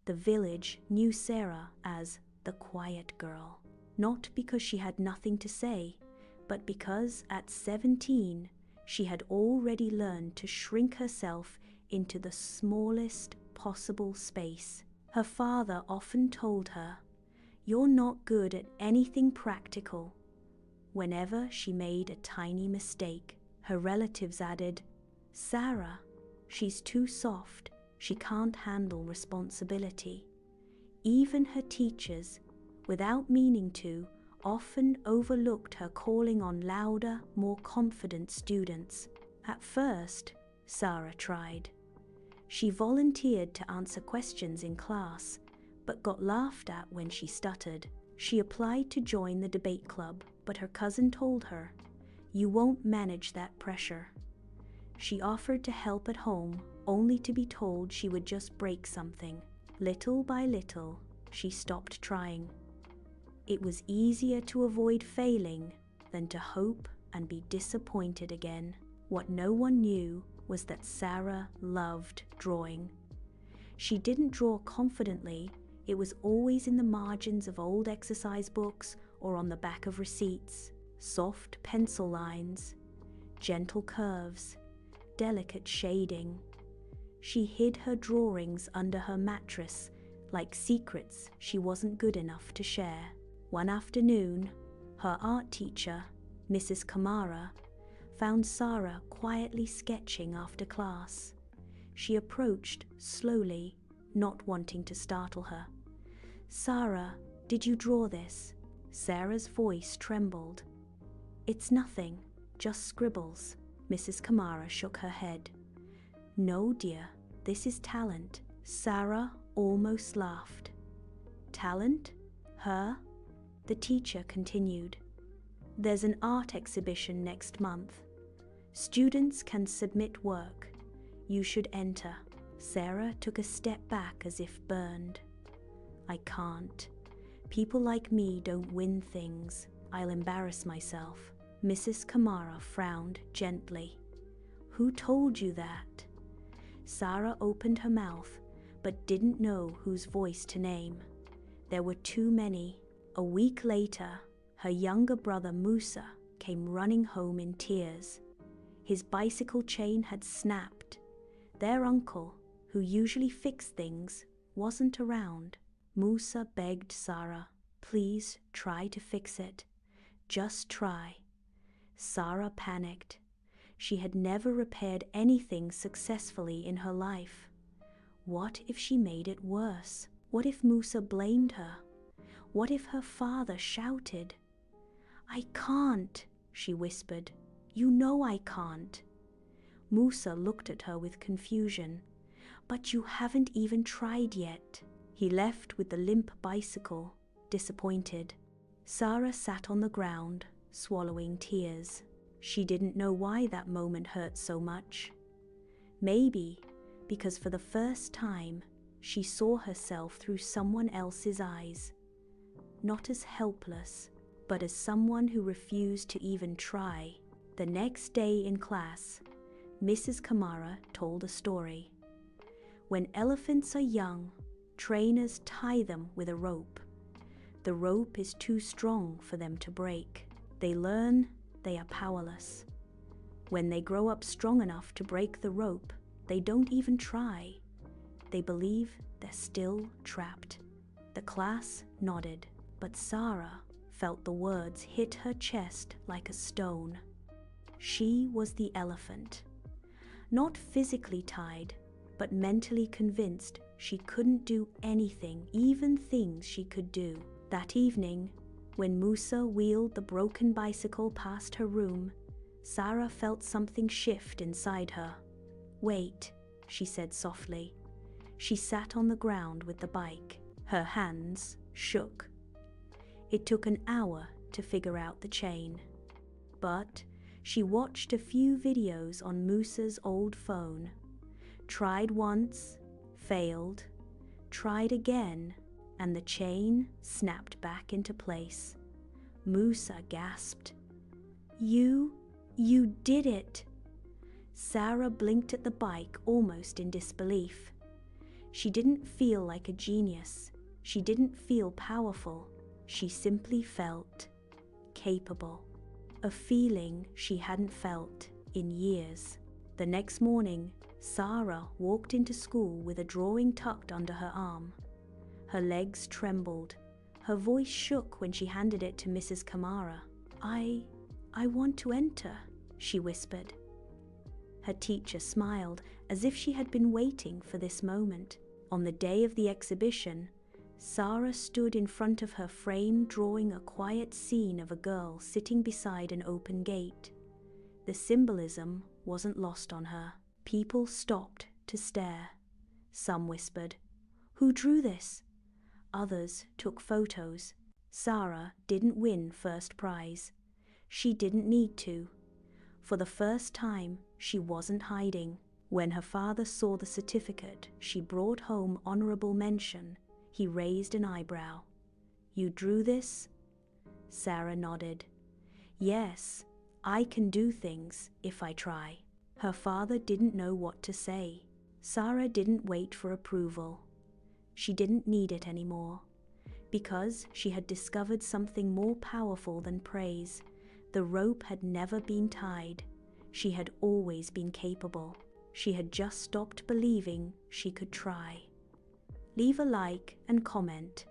The village knew Sara as the quiet girl, not because she had nothing to say, but because at 17 she had already learned to shrink herself into the smallest possible space. Her father often told her, "You're not good at anything practical." Whenever she made a tiny mistake, her relatives added, "Sara, she's too soft, she can't handle responsibility." Even her teachers, without meaning to, often overlooked her calling on louder, more confident students. At first, Sara tried. She volunteered to answer questions in class, but got laughed at when she stuttered. She applied to join the debate club, but her cousin told her, "You won't manage that pressure." She offered to help at home, only to be told she would just break something. Little by little, she stopped trying. It was easier to avoid failing than to hope and be disappointed again. What no one knew was that Sara loved drawing. She didn't draw confidently. It was always in the margins of old exercise books or on the back of receipts. Soft pencil lines, gentle curves, delicate shading. She hid her drawings under her mattress like secrets she wasn't good enough to share. One afternoon, her art teacher, Mrs. Kamara, found Sara quietly sketching after class. She approached slowly, not wanting to startle her. "Sara, did you draw this?" Sara's voice trembled. "It's nothing, just scribbles." Mrs. Kamara shook her head. "No, dear, this is talent." Sara almost laughed. "Talent? Her?" The teacher continued. "There's an art exhibition next month. Students can submit work. You should enter." Sara took a step back as if burned. "I can't. People like me don't win things. I'll embarrass myself." Mrs. Kamara frowned gently. "Who told you that?" Sara opened her mouth, but didn't know whose voice to name. There were too many. A week later, her younger brother Musa came running home in tears. His bicycle chain had snapped. Their uncle, who usually fixed things, wasn't around. Musa begged Sara, "Please try to fix it. Just try." Sara panicked. She had never repaired anything successfully in her life. What if she made it worse? What if Musa blamed her? What if her father shouted? "I can't," she whispered. "You know I can't." Musa looked at her with confusion. "But you haven't even tried yet." He left with the limp bicycle, disappointed. Sara sat on the ground, swallowing tears. She didn't know why that moment hurt so much. Maybe because for the first time, she saw herself through someone else's eyes. Not as helpless, but as someone who refused to even try. The next day in class, Mrs. Kamara told a story. When elephants are young, trainers tie them with a rope. The rope is too strong for them to break. They learn they are powerless. When they grow up strong enough to break the rope, they don't even try. They believe they're still trapped. The class nodded, but Sara felt the words hit her chest like a stone. She was the elephant. Not physically tied, but mentally convinced she couldn't do anything, even things she could do. That evening, when Musa wheeled the broken bicycle past her room, Sara felt something shift inside her. "Wait," she said softly. She sat on the ground with the bike. Her hands shook. It took an hour to figure out the chain. But she watched a few videos on Musa's old phone. Tried once, failed, tried again, and the chain snapped back into place. Musa gasped. You did it!" Sara blinked at the bike almost in disbelief. She didn't feel like a genius. She didn't feel powerful. She simply felt capable. A feeling she hadn't felt in years. The next morning, Sara walked into school with a drawing tucked under her arm. Her legs trembled. Her voice shook when she handed it to Mrs. Kamara. I want to enter," she whispered. Her teacher smiled as if she had been waiting for this moment. On the day of the exhibition, Sara stood in front of her frame drawing a quiet scene of a girl sitting beside an open gate. The symbolism wasn't lost on her. People stopped to stare. Some whispered, "Who drew this?" Others took photos. Sara didn't win first prize. She didn't need to. For the first time, she wasn't hiding. When her father saw the certificate she brought home honorable mention, he raised an eyebrow. "You drew this?" Sara nodded. "Yes, I can do things if I try." Her father didn't know what to say. Sara didn't wait for approval. She didn't need it anymore, because she had discovered something more powerful than praise. The rope had never been tied. She had always been capable. She had just stopped believing she could try. Leave a like and comment.